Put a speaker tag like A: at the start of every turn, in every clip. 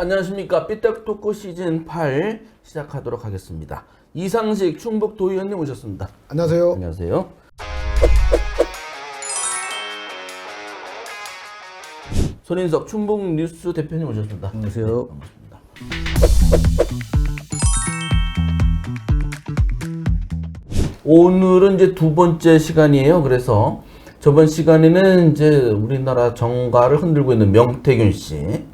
A: 안녕하십니까. 삐딱토크 시즌 8 시작하도록 하겠습니다. 이상식 충북 도의원님 오셨습니다.
B: 안녕하세요.
A: 안녕하세요. 손인석 충북 뉴스 대표님 오셨습니다.
C: 안녕하세요.
A: 네, 반갑습니다. 오늘은 이제 두 번째 시간이에요. 그래서 저번 시간에는 이제 우리나라 정가를 흔들고 있는 명태균 씨,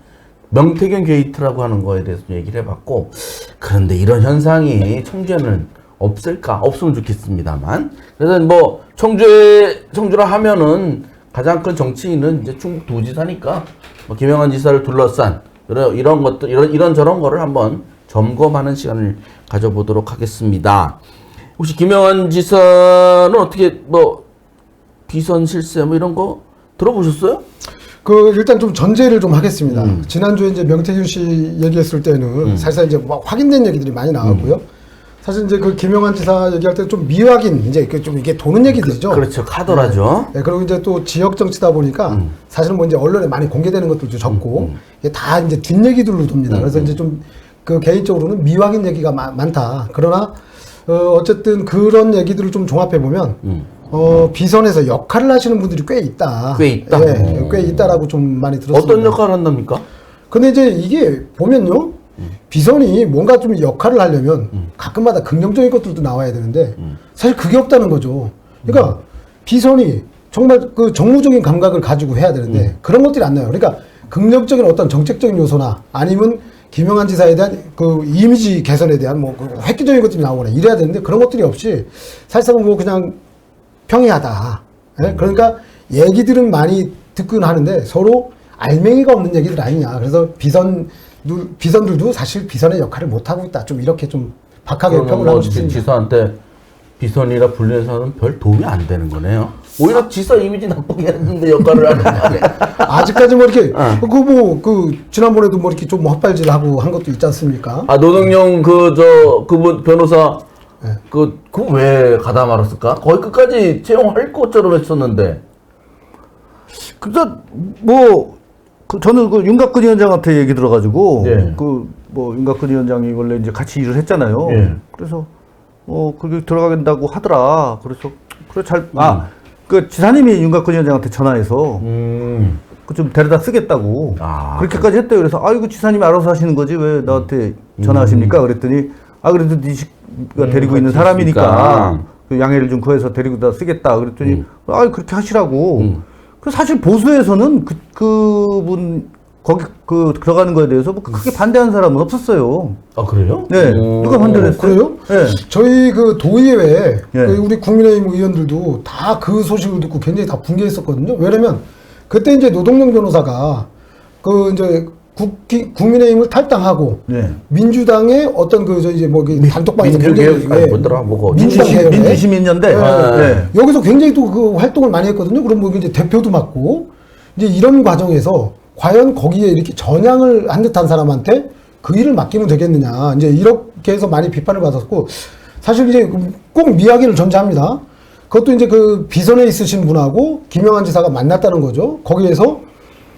A: 명태균 게이트라고 하는 거에 대해서 얘기를 해봤고, 그런데 이런 현상이 청주에는 없을까? 없으면 좋겠습니다만. 그래서 뭐 청주라 하면은 가장 큰 정치인은 이제 충북 도지사니까 뭐 김영환 지사를 둘러싼 이런 것들, 이런 저런 거를 한번 점검하는 시간을 가져보도록 하겠습니다. 혹시 김영환 지사는 어떻게 뭐 비선 실세 뭐 이런 거 들어보셨어요?
B: 일단 좀 전제를 좀 하겠습니다. 지난주에 이제 명태균 씨 얘기했을 때는 사실 이제 막 확인된 얘기들이 많이 나왔고요. 사실 이제 그 김영환 지사 얘기할 때 좀 미확인, 이제 좀 이게 도는 얘기들이죠.
A: 그렇죠. 카더라죠.
B: 네, 그리고 이제 또 지역 정치다 보니까 사실은 뭐 이제 언론에 많이 공개되는 것들도 적고 이게 다 이제 뒷얘기들로 돕니다. 그래서 이제 좀 그 개인적으로는 미확인 얘기가 많다. 그러나 어쨌든 그런 얘기들을 좀 종합해 보면 비선에서 역할을 하시는 분들이 꽤 있다.
A: 꽤 있다.
B: 네, 꽤 있다라고 좀 많이 들었습니다.
A: 어떤 역할을 한답니까?
B: 근데 이제 이게 보면요, 비선이 뭔가 좀 역할을 하려면 가끔마다 긍정적인 것들도 나와야 되는데 사실 그게 없다는 거죠. 그러니까 비선이 정말 그 정무적인 감각을 가지고 해야 되는데 그런 것들이 안 나요. 그러니까 긍정적인 어떤 정책적인 요소나 아니면 김영환 지사에 대한 그 이미지 개선에 대한 뭐 획기적인 것들이 나오거나 이래야 되는데 그런 것들이 없이 사실상 뭐 그냥 평이하다. 예? 그러니까 얘기들은 많이 듣곤 하는데 서로 알맹이가 없는 얘기들 아니냐. 그래서 비선들도 사실 비선의 역할을 못하고 있다. 좀 이렇게 좀 박하게 평을 하고 싶습니다.
A: 지사한테 비선이라 불리는 사람은 별 도움이 안 되는 거네요. 오히려 지사 이미지 나쁘게 했는데 역할을 하는 거 아니에요?
B: 아직까지 뭐 이렇게 지난번에도 뭐 이렇게 좀 헛발질하고 한 것도 있지 않습니까?
A: 아, 노동용 그분 변호사
B: 네.
A: 그 왜 가다 말았을까? 거의 끝까지 채용할 것처럼 했었는데.
C: 그러니까 저는 그 윤곽근 위원장한테 얘기 들어가지고
A: 예.
C: 윤곽근 위원장이 원래 이제 같이 일을 했잖아요.
A: 예.
C: 그래서 그게 들어가겠다고 하더라. 그래서 그 지사님이 윤곽근 위원장한테 전화해서 그 좀 데려다 쓰겠다고 그렇게까지 했대요. 그래서 이거 지사님이 알아서 하시는 거지 왜 나한테 전화하십니까? 그랬더니 그래도 니가 데리고 있는 사람이니까 그 양해를 좀 구해서 데리고 다 쓰겠다. 그랬더니 그렇게 하시라고. 그 사실 보수에서는 그분 거기 들어가는 거에 대해서 뭐 크게 반대하는 사람은 없었어요.
A: 아, 그래요?
C: 네. 누가 반대를 했어요?
B: 그래요?
C: 네.
B: 저희 그 도의회
C: 예.
B: 우리 국민의힘 의원들도 다 그 소식을 듣고 굉장히 다 붕괴했었거든요. 왜냐면 그때 이제 노동용 변호사가 이제 국민의힘을 탈당하고
C: 네.
B: 민주당의 어떤 단톡방에서
C: 민주시민연대. 네.
B: 여기서 굉장히 또 그 활동을 많이 했거든요. 그럼 뭐 이제 대표도 맡고 이제 이런 과정에서 과연 거기에 이렇게 전향을 한 듯한 사람한테 그 일을 맡기면 되겠느냐. 이제 이렇게 해서 많이 비판을 받았고 사실 이제 꼭 미야기를 전제합니다. 그것도 이제 그 비선에 있으신 분하고 김영환 지사가 만났다는 거죠. 거기에서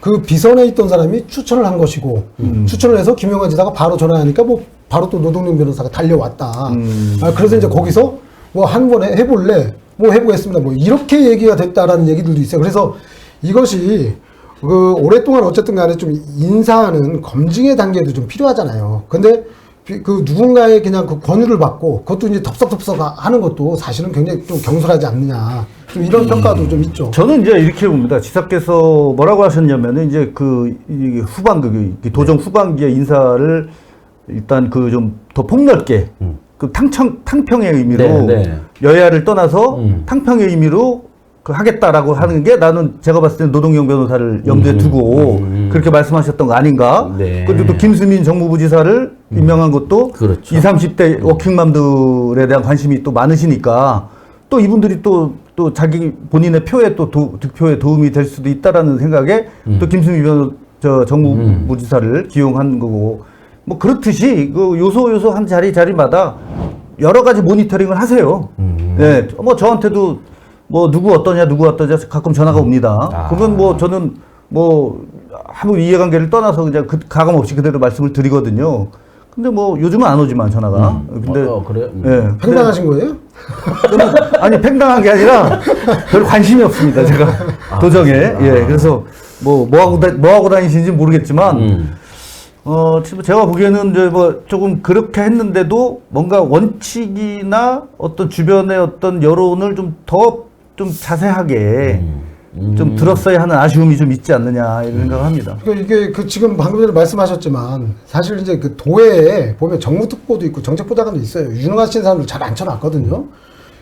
B: 그 비선에 있던 사람이 추천을 한 것이고 추천을 해서 김영환 지사가 바로 전화하니까 바로 또 노동용 변호사가 달려왔다. 그래서 이제 거기서 한 번에 해볼래? 해보겠습니다. 이렇게 얘기가 됐다라는 얘기들도 있어요. 그래서 이것이 오랫동안 어쨌든 간에 좀 인사하는 검증의 단계도 좀 필요하잖아요. 근데 누군가의 그냥 그 권유를 받고 그것도 이제 덥석덥석 하는 것도 사실은 굉장히 좀 경솔하지 않느냐. 좀 이런 평가도 좀 있죠.
C: 저는 이제 이렇게 봅니다. 지사께서 뭐라고 하셨냐면은 이제 도정 후반기에 인사를 일단 좀 더 폭넓게 탕평의 의미로 여야를 떠나서 탕평의 의미로 하겠다라고 하는 게 나는 제가 봤을 때는 노동용 변호사를 염두에 두고 그렇게 말씀하셨던 거 아닌가.
A: 네.
C: 그리고 또 김수민 정무부 지사를 임명한 것도
A: 그렇죠.
C: 20, 30대 워킹맘들에 대한 관심이 또 많으시니까 또 이분들이 또 자기 본인의 표에 또 득표에 도움이 될 수도 있다라는 생각에 또 김수민 정무부 지사를 기용한 거고 뭐 그렇듯이 그 요소 한 자리마다 여러 가지 모니터링을 하세요. 네, 뭐 저한테도 누구 어떠냐 가끔 전화가 옵니다. 그건 저는 뭐 아무 이해관계를 떠나서 그냥 가감 없이 그대로 말씀을 드리거든요. 근데 뭐 요즘은 안 오지만 전화가. 근데
A: 그래.
C: 예.
B: 팽당하신 거예요?
C: 저는 아니 팽당한 게 아니라 별 관심이 없습니다. 제가 도정에. 예. 그래서 뭐 하고 다니시는지 모르겠지만 지금 제가 보기에는 이제 뭐 조금 그렇게 했는데도 뭔가 원칙이나 어떤 주변의 어떤 여론을 좀 더 좀 자세하게 좀 들었어야 하는 아쉬움이 좀 있지 않느냐 이런 생각을 합니다.
B: 그러니까 이게 그 지금 방금 전에 말씀하셨지만 사실 이제 그 도에에 보면 정무특보도 있고 정책보좌관도 있어요. 유능하신 사람들 잘 앉혀놨거든요.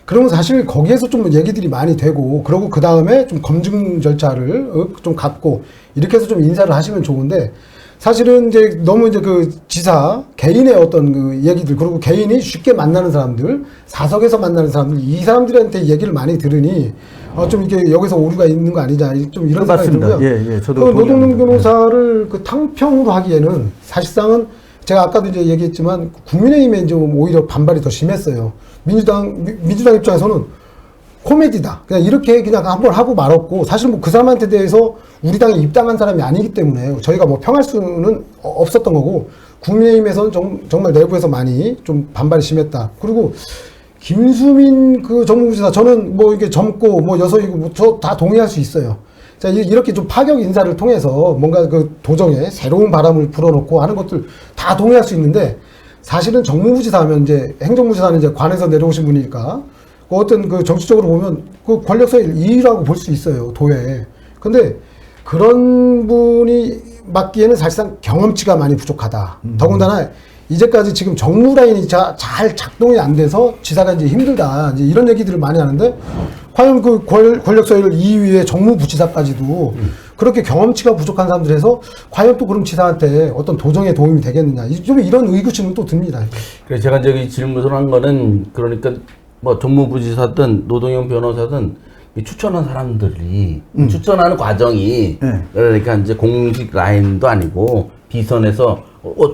B: 그러면 사실 거기에서 좀 얘기들이 많이 되고 그러고 그 다음에 좀 검증 절차를 좀 갖고 이렇게 해서 좀 인사를 하시면 좋은데 사실은 이제 너무 이제 그 지사 개인의 어떤 그 얘기들 그리고 개인이 쉽게 만나는 사람들 사석에서 만나는 사람들 이 사람들한테 얘기를 많이 들으니 좀 이게 여기서 오류가 있는 거 아니냐 좀 이런 생각이
C: 맞습니다.
B: 들고요.
C: 예, 저도
B: 그 노동용
C: 동의합니다.
B: 변호사를 그 탕평으로 하기에는 사실상은 제가 아까도 이제 얘기했지만 국민의힘에 이제 오히려 반발이 더 심했어요. 민주당 입장에서는 코미디다. 그냥 이렇게 그냥 한번 하고 말았고 사실 뭐 그 사람한테 대해서 우리 당에 입당한 사람이 아니기 때문에 저희가 뭐 평할 수는 없었던 거고 국민의힘에서는 정말 내부에서 많이 좀 반발이 심했다. 그리고 김수민 그 정무부지사 저는 뭐 이게 젊고 뭐 여성이고 뭐 저 다 동의할 수 있어요. 자, 이렇게 좀 파격 인사를 통해서 뭔가 그 도정에 새로운 바람을 불어넣고 하는 것들 다 동의할 수 있는데 사실은 정무부지사 하면 이제 행정부지사는 이제 관에서 내려오신 분이니까 그 어떤 그 정치적으로 보면 그 권력서의 2위라고 볼 수 있어요, 도에. 근데 그런 분이 맡기에는 사실상 경험치가 많이 부족하다. 더군다나 이제까지 지금 정무 라인이 잘 작동이 안 돼서 지사가 이제 힘들다. 이제 이런 얘기들을 많이 하는데 과연 그 권력서열 2위의 정무부지사까지도 그렇게 경험치가 부족한 사람들에서 과연 또 그럼 지사한테 어떤 도정에 도움이 되겠느냐. 좀 이런 의구심은 또 듭니다.
A: 그래서 제가 저기 질문을 한 거는 그러니까 뭐 정무부지사든 노동용 변호사든 이 추천한 사람들이 추천하는 과정이 그러니까 이제 공식 라인도 아니고 비선에서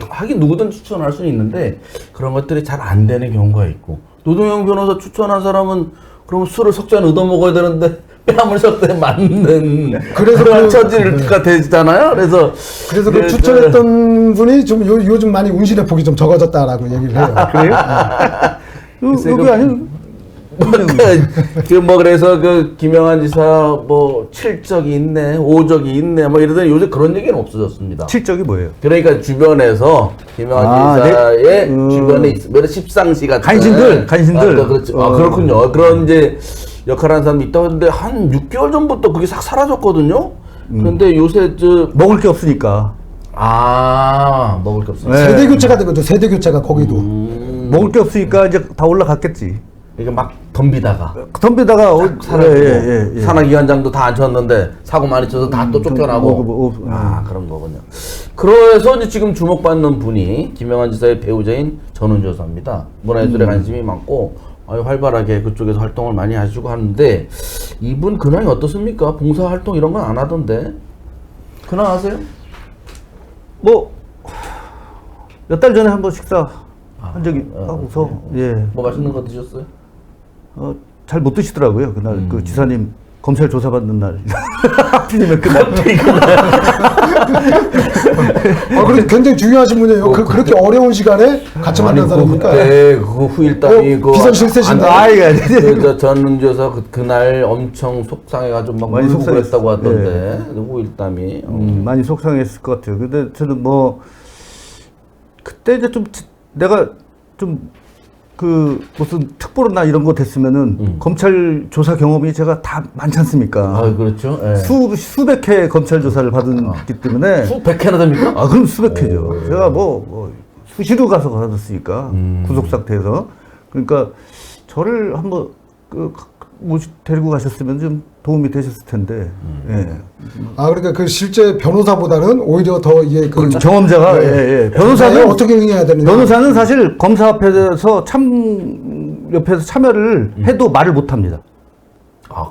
A: 하긴 누구든 추천할 수는 있는데 그런 것들이 잘 안 되는 경우가 있고 노동용 변호사 추천한 사람은 그럼 술을 석잔 얻어 먹어야 되는데 뺨을 석대 맞는
B: 그래서
A: 그런 처지가 되잖아요. 그래서
B: 그 추천했던 분이 좀 요즘 많이 운신의 폭이 좀 적어졌다라고 얘기를 해요.
C: 그래요? 여기 아니면
A: 그래서 그 김영한 지사 뭐 7적이 있네, 5적이 있네, 뭐 이러더니 요새 그런 얘기는 없어졌습니다.
C: 7적이 뭐예요?
A: 그러니까 주변에서 김영한 지사의 주변에 있으면 십상시 같은
C: 간신들.
A: 그렇죠. 그렇군요. 그런 이제 역할하는 사람이 있다고 했는데 한 6개월 전부터 그게 싹 사라졌거든요. 그런데 요새
C: 먹을 게 없으니까.
A: 먹을 게 없어요.
B: 세대 교체가 된 거죠. 세대 교체가 거기도.
C: 먹을 게 없으니까 이제 다 올라갔겠지.
A: 이게 막 덤비다가
C: 사라지고
A: 산하기관장도 다 앉혔는데 사고 많이 쳐서 다 또 쫓겨나고 그런 거군요. 그래서 이제 지금 주목받는 분이 김영한 지사의 배우자인 전은주 여사입니다. 문화예술에 관심이 많고 활발하게 그쪽에서 활동을 많이 하시고 하는데 이분 근황이 어떻습니까? 봉사활동 이런 건 안 하던데 근황 아세요?
C: 뭐 몇 달 전에 한번 식사 한 적이 하고서
A: 뭐 맛있는 거 드셨어요?
C: 잘 못 드시더라고요. 그날 그 지사님 검찰 조사받는 날. 하필이면 그날.
B: 그래서 굉장히 중요하신 분이에요. 그렇게 어려운 시간에 같이 만난 사람이니까.
A: 그때 그 후일담이
B: 비선 실세신데.
A: 전은주 여사 그날 엄청 속상해가지고 막
C: 많이
A: 울고 그랬다고 하던데
C: 네.
A: 후일담이.
C: 많이 속상했을 것 같아요. 근데 저는 뭐 그때 이제 좀 내가 좀 그 무슨 특보나 이런 거 됐으면은 검찰 조사 경험이 제가 다 많지 않습니까?
A: 그렇죠. 예.
C: 수백 회 검찰 조사를 받았기 때문에
A: 수백 회나 됩니까?
C: 그럼 수백 회죠. 제가 뭐 수시로 가서 받았으니까 구속 상태에서 그러니까 저를 한번 데리고 가셨으면 좀 도움이 되셨을 텐데. 예.
B: 그러니까 그 실제 변호사보다는 오히려 더 이게
C: 그렇죠. 경험자가 변호사는
B: 어떻게 응해야 되는지.
C: 변호사는 사실 검사 앞에서 옆에서 참여를 해도 말을 못 합니다.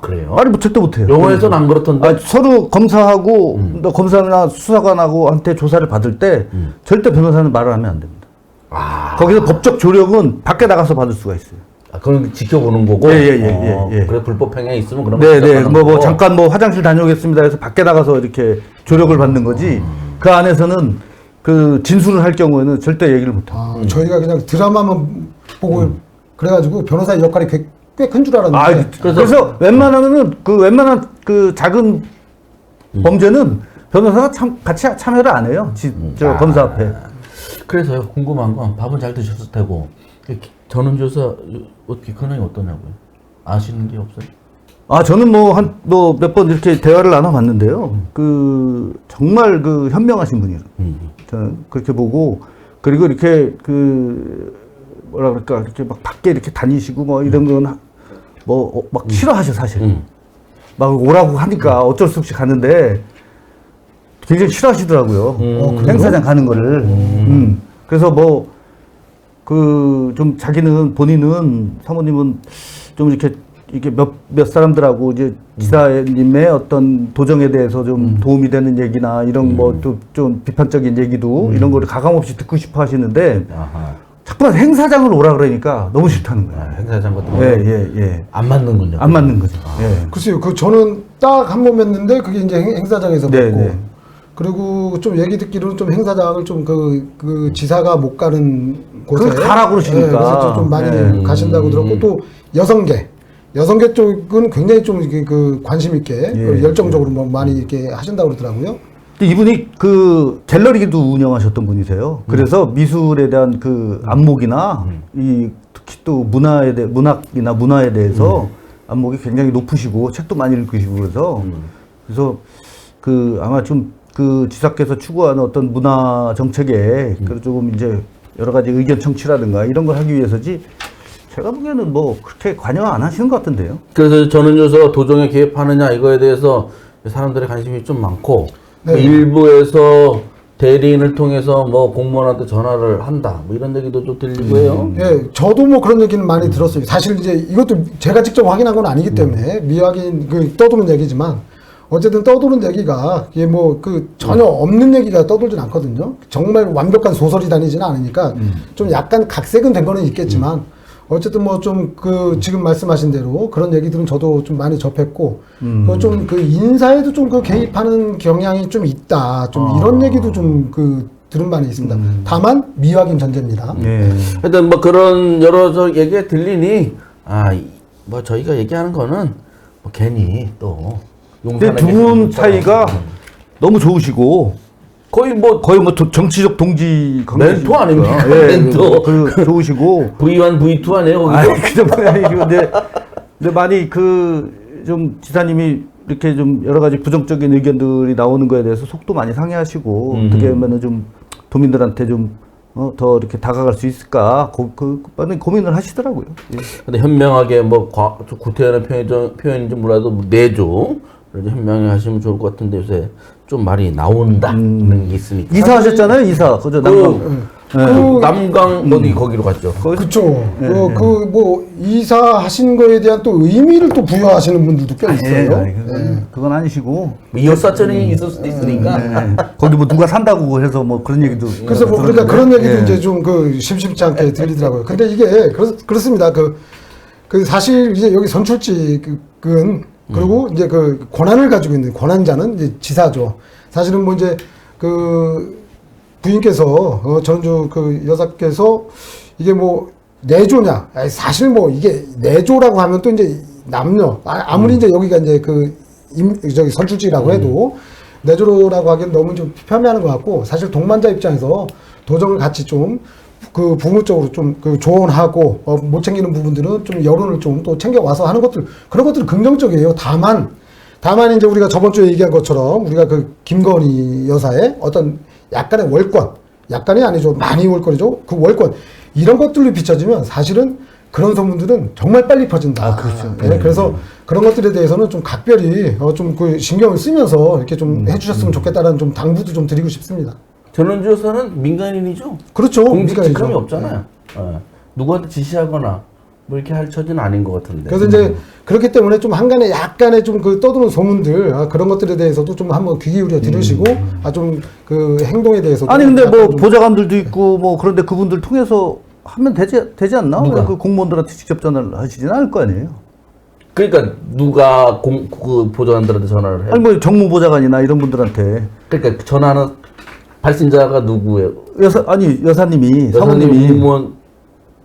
A: 그래요?
C: 말을 절대 못 해요.
A: 영어에서는 안 그렇던데.
C: 서로 검사하고 검사나 수사관하고 한테 조사를 받을 때 절대 변호사는 말을 하면 안 됩니다. 거기서 법적 조력은 밖에 나가서 받을 수가 있어요.
A: 그건 지켜보는 거고. 그래 불법 행위 있으면 그런 거.
C: 네네.
A: 지적하는
C: 뭐
A: 거고.
C: 잠깐 뭐 화장실 다녀오겠습니다 해서 밖에 나가서 이렇게 조력을 받는 거지. 그 안에서는 그 진술을 할 경우에는 절대 얘기를 못 해요.
B: 저희가 그냥 드라마만 보고 그래가지고 변호사의 역할이 꽤 큰 줄 알았는데.
C: 그래서 웬만한 그 작은 범죄는 변호사가 같이 참여를 안 해요. 저 검사 앞에.
A: 그래서요, 궁금한 건 밥은 잘 드셨을 테고 전원조사 어떻게 근황이 어떠냐고요? 아시는 게 없어요?
C: 저는 몇 번 이렇게 대화를 나눠봤는데요. 정말 현명하신 분이에요. 저는 그렇게 보고, 그리고 이렇게 뭐라 그럴까, 이렇게 막 밖에 이렇게 다니시고 뭐 이런 건 막 싫어하셔, 사실. 막 오라고 하니까 어쩔 수 없이 가는데 굉장히 싫어하시더라고요. 행사장 가는 거를. 그래서 좀 본인은 사모님은 좀 이렇게 몇 사람들하고 이제 지사님의 어떤 도정에 대해서 좀 도움이 되는 얘기나 이런 좀 비판적인 얘기도 이런 거를 가감없이 듣고 싶어 하시는데 자꾸만 행사장을 오라 그러니까 너무 싫다는 거예요.
A: 행사장 같은 거. 안 맞는군요.
C: 안 맞는 거죠.
B: 글쎄요, 저는 딱 한 번 뵀는데 그게 이제 행사장에서 뵀고. 그리고 좀 얘기 듣기로는 좀 행사장을 좀 그 지사가 못 가는 곳에
C: 가라고 그러시니까.
B: 그래서 좀 많이 가신다고 들었고, 또 여성계 쪽은 굉장히 좀 관심 있게 열정적으로 많이 이렇게 하신다고 그러더라고요.
C: 근데 이분이 갤러리도 운영하셨던 분이세요. 그래서 미술에 대한 안목이나 특히 또 문학이나 문화에 대해서 안목이 굉장히 높으시고 책도 많이 읽으시고 그래서 아마 좀 지사께서 추구하는 어떤 문화 정책에 조금 이제 여러 가지 의견 청취라든가 이런 걸 하기 위해서지, 제가 보기에는 그렇게 관여 안 하시는 것 같은데요.
A: 그래서 전원조사 도정에 개입하느냐 이거에 대해서 사람들의 관심이 좀 많고, 일부에서 대리인을 통해서 공무원한테 전화를 한다 이런 얘기도 좀 들리고 해요.
B: 저도 그런 얘기는 많이 들었어요. 사실 이제 이것도 제가 직접 확인한 건 아니기 때문에 미확인 떠도는 얘기지만, 어쨌든 떠도는 얘기가 이게 전혀 없는 얘기가 떠돌진 않거든요. 정말 완벽한 소설이 다니지는 않으니까 좀 약간 각색은 된 거는 있겠지만, 어쨌든 지금 말씀하신 대로 그런 얘기들은 저도 좀 많이 접했고, 좀 인사에도 좀 개입하는 경향이 좀 있다. 좀 이런 얘기도 좀 들은 바는 있습니다. 다만 미확인 전제입니다.
A: 하여튼 그런 여러 얘기가 들리니, 저희가 얘기하는 거는 괜히 또
C: 근데 두 분 사이가 너무 좋으시고, 거의 정치적 동지
A: 멘토 아닙니까?
C: 멘토. 좋으시고.
A: V1, V2 아니에요?
C: 그게 아니시고. 근데 많이 좀 지사님이 이렇게 좀 여러 가지 부정적인 의견들이 나오는 거에 대해서 속도 많이 상해하시고, 어떻게 하면은 좀 도민들한테 좀 더 이렇게 다가갈 수 있을까 많은 고민을 하시더라고요.
A: 근데 현명하게 좀 구태연의 표현인지 몰라도 내조 현명히 하시면 좋을 것 같은데 요새 좀 말이 나온다는 게 있으니까.
C: 이사하셨잖아요, 이사. 그죠?
A: 남강 거기로 갔죠.
B: 그렇죠. 이사하신 거에 대한 또 의미를 또 부여하시는 분들도 꽤 있어요.
C: 그건 아니시고.
A: 이웃사촌이 있을 수도 있으니까.
C: 거기 누가 산다고 해서 그런 얘기도.
B: 그래서 그러니까 그런 얘기도 이제 좀 심심치 않게 들리더라고요. 근데 이게 그렇습니다. 사실 이제 여기 선출직은 그리고 이제 권한을 가지고 있는 권한자는 이제 지사죠. 사실은 이제 부인께서 전주 여사께서 이게 내조냐? 사실 이게 내조라고 하면 또 이제 남녀 아무리 이제 여기가 이제 저기 선출직이라고 해도 내조라고 하기엔 너무 좀 폄훼하는 것 같고, 사실 동반자 입장에서 도정을 같이 좀 부모 쪽으로 좀 조언하고 못 챙기는 부분들은 좀 여론을 좀 또 챙겨와서 하는 것들, 그런 것들은 긍정적이에요. 다만 이제 우리가 저번 주에 얘기한 것처럼 우리가 김건희 여사의 어떤 약간의 월권, 약간이 아니죠, 많이 월권이죠. 월권 이런 것들로 비춰지면 사실은 그런 소문들은 정말 빨리 퍼진다.
C: 그렇죠.
B: 그래서 그런 것들에 대해서는 좀 각별히 좀 신경을 쓰면서 이렇게 좀 해주셨으면 좋겠다라는 좀 당부도 좀 드리고 싶습니다.
A: 전원주여사는 민간인이죠.
B: 그렇죠.
A: 공직 직함이 없잖아요. 누구한테 지시하거나 이렇게 할 처지는 아닌 것 같은데.
B: 그래서 이제 그렇기 때문에 좀 한간에 약간의 좀 떠도는 소문들, 그런 것들에 대해서도 좀 한번 귀 기울여 들으시고, 좀 행동에 대해서도.
C: 아니 근데 보좌관들도 있고 그런데 그분들 통해서 하면 되지 않나?
A: 누가?
C: 왜 그 공무원들한테 직접 전화를 하시지는 않을 거 아니에요.
A: 그러니까 누가 그 보좌관들한테 전화를 해?
C: 아니 뭐 정무보좌관이나 이런 분들한테.
A: 그러니까 전화는 발신자가 누구예요?
C: 여사님이
A: 여사님이 공무원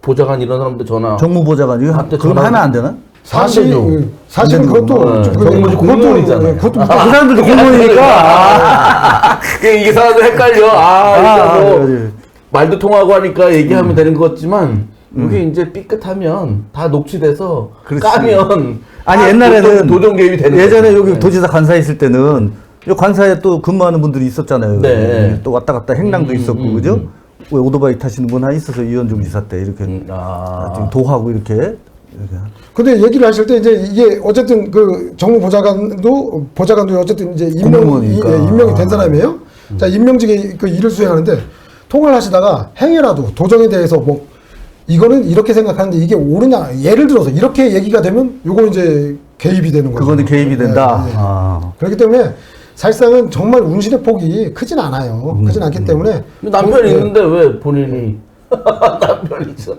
A: 보좌관 이런 사람들 전화.
C: 정무보좌관이
A: 한테
C: 그건
A: 전화-
C: 하면 안 되나?
B: 사실은 그것도 좀
A: 정무직 공무원이잖아요.
B: 그것도
C: 그 사람들도 공무원이니까.
A: 이게 사람들 헷갈려. 진짜 뭐
C: 그래.
A: 말도 통하고 하니까 얘기하면 되는 것 같지만 이게 이제 삐끗하면 다 녹취돼서
C: 그렇지.
A: 까면
C: 아니
A: 다
C: 옛날에는
A: 도전 개입이 되는
C: 예전에
A: 거죠.
C: 여기 도지사 관사에 있을 때는 이 관사에 또 근무하는 분들이 있었잖아요.
A: 네.
C: 또 왔다 갔다 행랑도 있었고 그죠? 왜 오토바이 타시는 분 하나 있어서 이현중 지사 때 이렇게 지금 도하고 이렇게.
B: 근데 얘기를 하실 때 이제 이게 어쨌든 그 정무보좌관도 어쨌든 이제
C: 공무원이니까.
B: 임명이 된 사람이에요. 자, 임명직에 그 일을 수행하는데 통화를 하시다가 행여라도 도정에 대해서 뭐 이거는 이렇게 생각하는데 이게 옳으냐, 예를 들어서 이렇게 얘기가 되면 요거 이제 개입이 되는 거죠.
C: 그거는 개입이 된다.
B: 네, 네.
C: 아.
B: 그렇기 때문에 사실상은 정말 운신의 폭이 크진 않아요. 크진 않기 때문에
A: 남편이
B: 네.
A: 있는데 왜 본인이 남편이 있어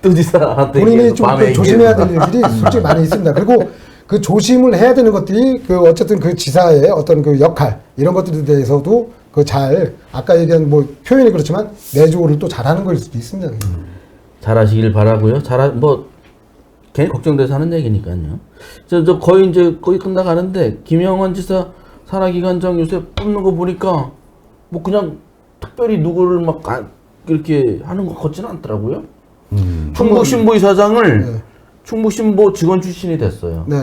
A: 도지사한테
B: 본인이
A: 얘기해서
B: 좀
A: 밤에
B: 조심해야 될
A: 얘기해서.
B: 일들이 솔직히 많이 있습니다. 그리고 그 조심을 해야 되는 것들이 그 어쨌든 그 지사의 어떤 그 역할 이런 것들에 대해서도 그 잘 아까 얘기한 뭐 표현이 그렇지만 내조를 또 잘하는 걸 수도 있습니다.
A: 잘하시길 바라고요. 뭐 괜히 걱정돼서 하는 얘기니까요. 저 거의 이제 거의 끝나가는데 김영환 지사 산하기관장 요새 뽑는 거 보니까 뭐 그냥 특별히 누구를 막 이렇게 하는 것 같지는 않더라고요. 충북신보 이사장을
B: 네.
A: 충북신보 직원 출신이 됐어요.
B: 네.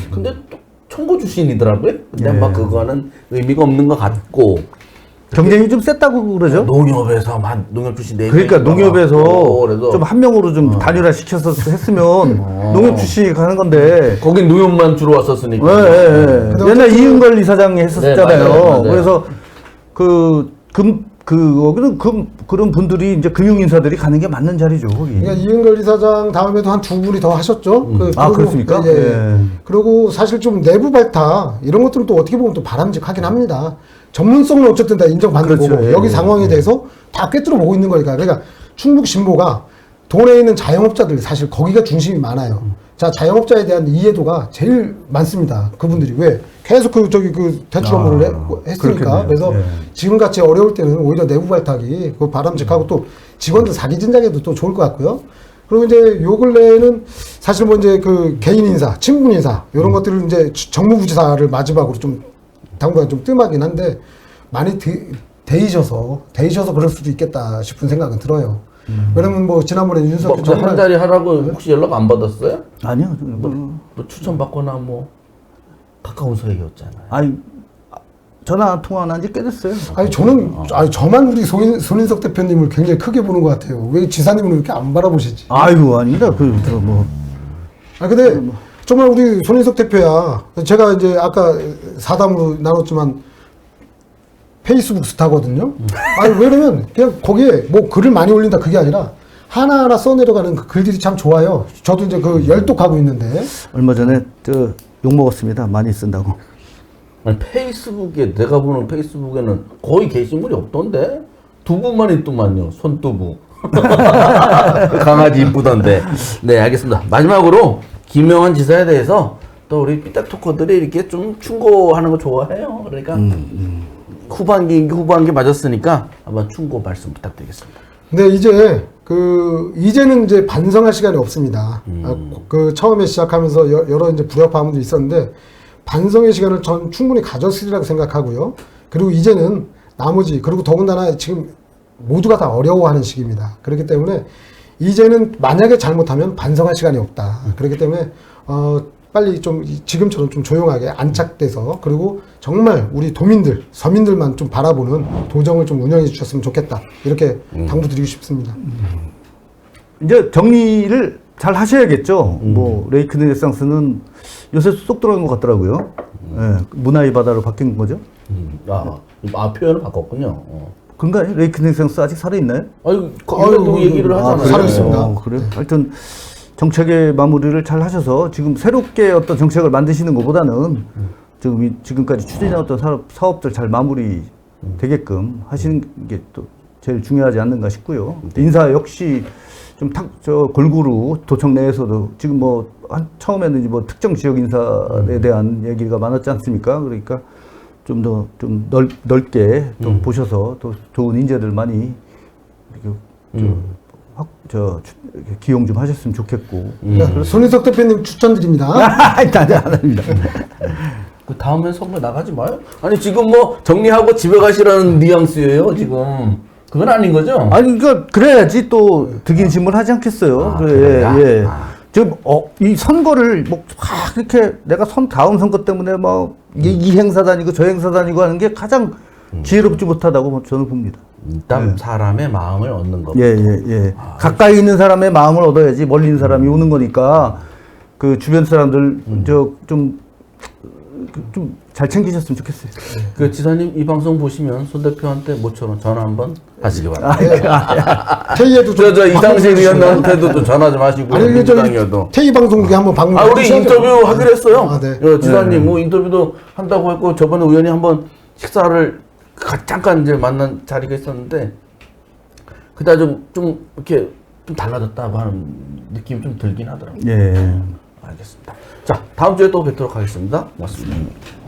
A: 근데 또 총고 출신이더라고요. 근데
C: 네.
A: 막 그거는 의미가 없는 것 같고
C: 경쟁이 좀 셌다고 그러죠?
A: 농협에서만 농협 출신 네
C: 그러니까
A: 명이
C: 농협에서
A: 나왔고, 그래서
C: 좀 한 명으로 좀 단일화 시켜서 했으면 농협 출신이 가는 건데.
A: 거긴 농협만 주로 왔었으니까.
C: 예, 예, 예.
B: 근데
C: 옛날 이은걸 이사장이 했었잖아요.
A: 네, 맞아요.
C: 그래서 그런 분들이 이제 금융인사들이 가는 게 맞는 자리죠. 거기.
B: 그러니까 이은걸 이사장 다음에도 한 두 분이 더 하셨죠.
C: 그렇습니까?
B: 예, 예.
C: 예.
B: 그리고 사실 좀 내부 발탁 이런 것들은 또 어떻게 보면 또 바람직하긴 합니다. 전문성은 어쨌든 다 인정받는
C: 그렇죠.
B: 거고
C: 예,
B: 여기
C: 예,
B: 상황에 대해서 다 꿰뚫어 보고 있는 거니까. 그러니까 충북 신보가 돈에 있는 자영업자들 사실 거기가 중심이 많아요. 자, 자영업자에 대한 이해도가 제일 많습니다. 그분들이 왜 계속 그 대출 업무를 했으니까.
C: 그렇겠네요.
B: 그래서
C: 예.
B: 지금같이 어려울 때는 오히려 내부 발탁이 그 바람직하고 또 직원들 사기 진작에도 또 좋을 것 같고요. 그리고 이제 요 근래에는 사실 뭐 이제 그 개인 인사, 친분 인사 이런 것들을 이제 정무부지사를 마지막으로 좀 당분간 좀 뜸하긴 한데 많이 데이셔서 그럴 수도 있겠다 싶은 생각은 들어요. 왜냐면 뭐 지난번에 윤석열
A: 뭐, 한 자리 하라고 혹시 연락 안 받았어요?
C: 아니요.
A: 뭐 추천 받거나 뭐 가까운 사이였잖아요.
C: 아니 전화 통화 안 한 지 꽤 됐어요.
B: 아니 저만 우리 손인석 대표님을 굉장히 크게 보는 것 같아요. 왜 지사님은 이렇게 안 바라보시지?
C: 아이고 아니다.
B: 아 근데 정말 우리 손인석 대표야. 제가 이제 아까 사담으로 나눴지만 페이스북 스타거든요. 아니 왜냐면 그냥 거기에 뭐 글을 많이 올린다 그게 아니라 하나하나 써내려가는 그 글들이 참 좋아요. 저도 이제 그 열독하고 있는데.
C: 얼마 전에 욕 먹었습니다. 많이 쓴다고.
A: 아니, 페이스북에 내가 보는 페이스북에는 거의 게시물이 없던데 두 분만 있더만요. 손두부. 강아지 이쁘던데. 네, 알겠습니다. 마지막으로 김영환 지사에 대해서 또 우리 삐딱 토커들이 이렇게 좀 충고하는 거 좋아해요. 그러니까 후반기 맞았으니까 한번 충고 말씀 부탁드리겠습니다.
B: 근데 이제는 이제 반성할 시간이 없습니다. 그 처음에 시작하면서 여러 이제 불협화음도 있었는데 반성의 시간을 전 충분히 가졌으리라고 생각하고요. 그리고 이제는 나머지 그리고 더군다나 지금 모두가 다 어려워하는 시기입니다. 그렇기 때문에 이제는 만약에 잘못하면 반성할 시간이 없다. 그렇기 때문에 빨리 좀 지금처럼 좀 조용하게 안착돼서 그리고 정말 우리 도민들, 서민들만 좀 바라보는 도정을 좀 운영해 주셨으면 좋겠다. 이렇게 당부드리고 싶습니다.
C: 이제 정리를 잘 하셔야겠죠. 뭐 레이크네상스는 요새 쏙 들어간 것 같더라고요. 예, 문화의 바다로 바뀐 거죠.
A: 표현을 바꿨군요.
C: 그런가요? 레이크네상스 아직 살아있나요?
A: 아유, 얘기를 하잖아요.
B: 살아있습니다.
C: 그래요? 하여튼 정책의 마무리를 잘 하셔서 지금 새롭게 어떤 정책을 만드시는 것보다는 지금까지 추진해 왔던 사업들 잘 마무리 되게끔 하시는 게 또 제일 중요하지 않는가 싶고요. 인사 역시 좀 골고루 도청 내에서도 지금 뭐 처음에는 이제 뭐 특정 지역 인사에 대한 얘기가 많았지 않습니까? 그러니까 좀 더 좀 넓게 또 보셔서 또 좋은 인재들 많이 이렇게 이렇게 기용 좀 하셨으면 좋겠고.
B: 손인석 대표님 추천드립니다.
C: 아니, 안 합니다.
A: 그 다음에 선거 나가지 마요. 아니 지금 뭐 정리하고 집에 가시라는 뉘앙스예요 지금. 그건 아닌 거죠?
C: 아니, 그러니까 그래야지 또 득인심을 하지 않겠어요. 그래, 예. 지금 이 선거를 뭐 이렇게 내가 다음 선거 때문에 뭐 이 행사 다니고 저 행사 다니고 하는 게 가장 지혜롭지 못하다고 저는 봅니다.
A: 일단 사람의 마음을 얻는 것.
C: 예. 가까이 있는 사람의 마음을 얻어야지 멀리 있는 사람이 오는 거니까 그 주변 사람들 좀 잘 챙기셨으면 좋겠어요.
A: 그 지사님 이 방송 보시면 손 대표한테 모처럼 전화 한번 하시기 바랍니다.
B: 태희에도 좀
A: 저 이상식 의원한테도 좀 전화 좀 하시고.
B: 아니 저기 태희 방송국에 한번 방문.
A: 우리 인터뷰 하기로 했어요.
B: 네.
A: 지사님 뭐 인터뷰도 한다고 했고 저번에 의원이 한번 식사를 잠깐 이제 만난 자리가 있었는데 그다 좀 이렇게 좀 달라졌다고 하는 느낌이 좀 들긴 하더라고요.
C: 예.
A: 알겠습니다. 자, 다음 주에 또 뵙도록 하겠습니다. 고맙습니다.